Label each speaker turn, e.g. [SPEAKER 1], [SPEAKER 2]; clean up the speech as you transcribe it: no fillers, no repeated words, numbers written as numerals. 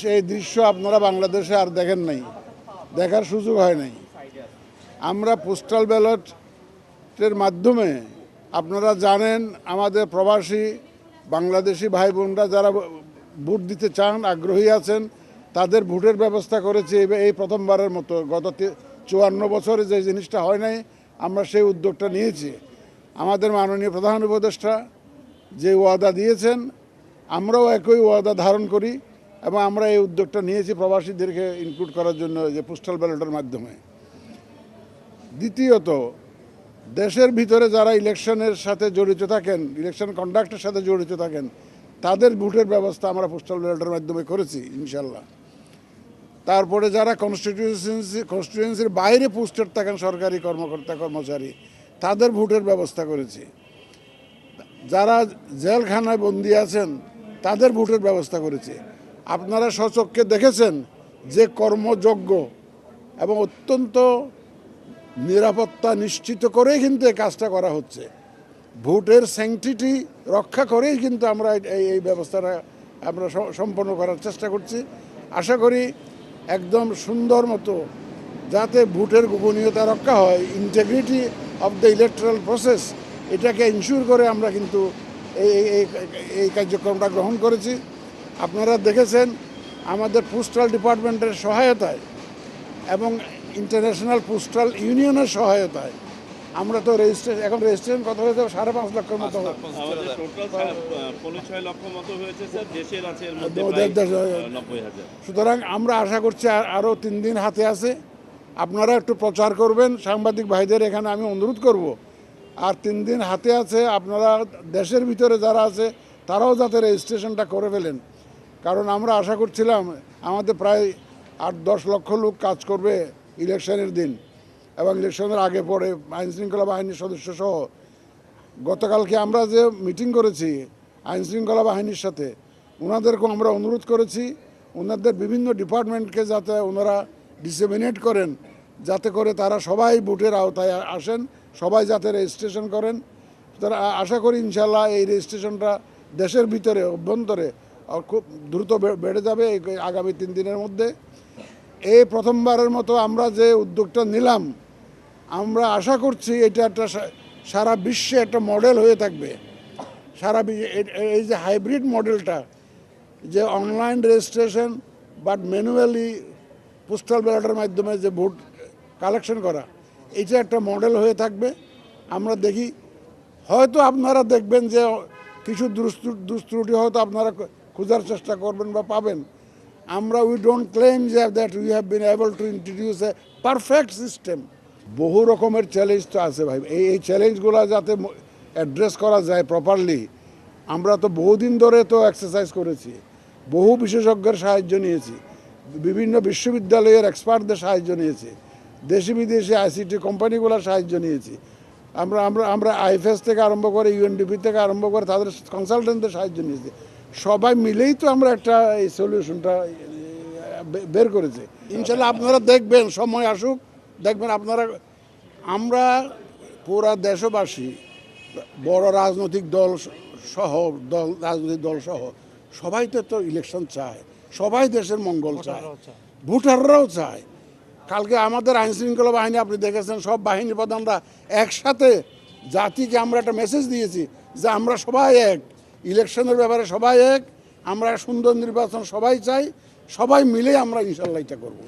[SPEAKER 1] সেই দৃশ্য আপনারা বাংলাদেশে আর দেখেন নাই, দেখার সুযোগ হয় নাই। আমরা পোস্টাল ব্যালটের মাধ্যমে আপনারা জানেন আমাদের প্রবাসী বাংলাদেশি ভাই বোনরা যারা ভোট দিতে চান, আগ্রহী আছেন, তাদের ভোটের ব্যবস্থা করেছি এই প্রথমবারের মতো। গত 54 বছরে যে জিনিসটা হয় নাই, আমরা সেই উদ্যোগটা নিয়েছি। আমাদের মাননীয় প্রধান উপদেষ্টা যে ওয়াদা দিয়েছেন, আমরাও একই ওয়াদা ধারণ করি এবং আমরা এই উদ্যোগটা নিয়েছি প্রবাসীদেরকে ইনক্লুড করার জন্য, যে পোস্টাল ব্যালটের মাধ্যমে। দ্বিতীয়ত, দেশের ভিতরে যারা ইলেকশনের সাথে জড়িত থাকেন, ইলেকশন কন্ডাক্টের সাথে জড়িত থাকেন, তাদের ভোটের ব্যবস্থা আমরা পোস্টাল ব্যালটের মাধ্যমে করেছি ইনশাল্লাহ। তারপরে যারা কনস্টিটিউয়েন্সির বাইরে পোস্টেড থাকেন, সরকারি কর্মকর্তা কর্মচারী, তাদের ভোটের ব্যবস্থা করেছি। যারা জেলখানায় বন্দী আছেন, তাদের ভোটের ব্যবস্থা করেছি। আপনারা স্বচক্ষে দেখেছেন যে কর্মযোগ্য এবং অত্যন্ত নিরাপত্তা নিশ্চিত করেই কিন্তু এই কাজটা করা হচ্ছে। ভোটের স্যাংটিটি রক্ষা করেই কিন্তু আমরা এই ব্যবস্থাটা আমরা সম্পন্ন করার চেষ্টা করছি। আশা করি একদম সুন্দর মতো যাতে ভোটের গোপনীয়তা রক্ষা হয়, integrity of the electoral process, এটাকে ইনশিওর করে আমরা কিন্তু এই কার্যক্রমটা গ্রহণ করেছি। আপনারা দেখেছেন আমাদের পোস্টাল ডিপার্টমেন্টের সহায়তায় এবং ইন্টারন্যাশনাল পোস্টাল ইউনিয়নের সহায়তায় আমরা তো এখন রেজিস্ট্রেশন কত হয়েছে? 5.5 লক্ষের মতো। সুতরাং আমরা আশা করছি আরও 3 দিন হাতে আছে। আপনারা একটু প্রচার করবেন, সাংবাদিক ভাইদের এখানে আমি অনুরোধ করব। আর 3 দিন হাতে আছে, আপনারা দেশের ভিতরে যারা আছে তারাও যাতে রেজিস্ট্রেশনটা করে ফেলেন। কারণ আমরা আশা করছিলাম আমাদের প্রায় 8-10 লক্ষ লোক কাজ করবে ইলেকশনের দিন এবং ইলেকশনের আগে পরে, আইনশৃঙ্খলা বাহিনীর সদস্য সহ। গতকালকে আমরা যে মিটিং করেছি আইনশৃঙ্খলা বাহিনীর সাথে, ওনাদেরকেও আমরা অনুরোধ করেছি ওনাদের বিভিন্ন ডিপার্টমেন্টকে যাতে ওনারা ডিসেমিনেট করেন, যাতে করে তারা সবাই ভোটের আওতায় আসেন, সবাই যাতে রেজিস্ট্রেশন করেন। তারা আশা করি ইনশাল্লাহ এই রেজিস্ট্রেশনটা দেশের ভিতরে অভ্যন্তরে খুব দ্রুত বেড়ে যাবে আগামী 3 দিনের মধ্যে। এই প্রথমবারের মতো আমরা যে উদ্যোগটা নিলাম, আমরা আশা করছি এটা একটা সারা বিশ্বে একটা মডেল হয়ে থাকবে। এই যে হাইব্রিড মডেলটা, যে online registration but manually postal ব্যালটের মাধ্যমে যে ভোট কালেকশন করা, এটা একটা মডেল হয়ে থাকবে। আমরা দেখি, হয়তো আপনারা দেখবেন যে কিছু দুষ্ত্রুটি হয়তো আপনারা খোঁজার চেষ্টা করবেন বা পাবেন। আমরা we don't claim that we have been able to introduce A perfect system. বহু রকমের চ্যালেঞ্জ তো আছে ভাই, এই চ্যালেঞ্জগুলো যাতে অ্যাড্রেস করা যায় প্রপারলি, আমরা তো বহুদিন ধরে তো এক্সারসাইজ করেছি, বহু বিশেষজ্ঞের সাহায্য নিয়েছি, বিভিন্ন বিশ্ববিদ্যালয়ের এক্সপার্টদের সাহায্য নিয়েছি, দেশি বিদেশি আইসিটি কোম্পানিগুলোর সাহায্য নিয়েছি। আমরা আইএফএস থেকে আরম্ভ করে ইউএনডিপি থেকে আরম্ভ করে তাদের কনসালটেন্টদের সাহায্য নিয়েছি। সবাই মিলেই তো আমরা একটা এই সলিউশনটা বের করেছি। ইনশাল্লাহ আপনারা দেখবেন, সময় আসুক, দেখবেন আপনারা। আমরা পুরা দেশবাসী, বড় রাজনৈতিক দল সহ সবাই তো ইলেকশন চায়, সবাই দেশের মঙ্গল চায়, ভোটাররাও চায়। কালকে আমাদের আইনশৃঙ্খলা বাহিনী আপনি দেখেছেন, সব বাহিনী প্রধানরা একসাথে জাতিকে আমরা একটা মেসেজ দিয়েছি যে আমরা সবাই এক, ইলেকশনের ব্যাপারে সবাই এক, আমরা সুন্দর নির্বাচন সবাই চাই, সবাই মিলে আমরা ইনশাল্লাহ এটা করবো।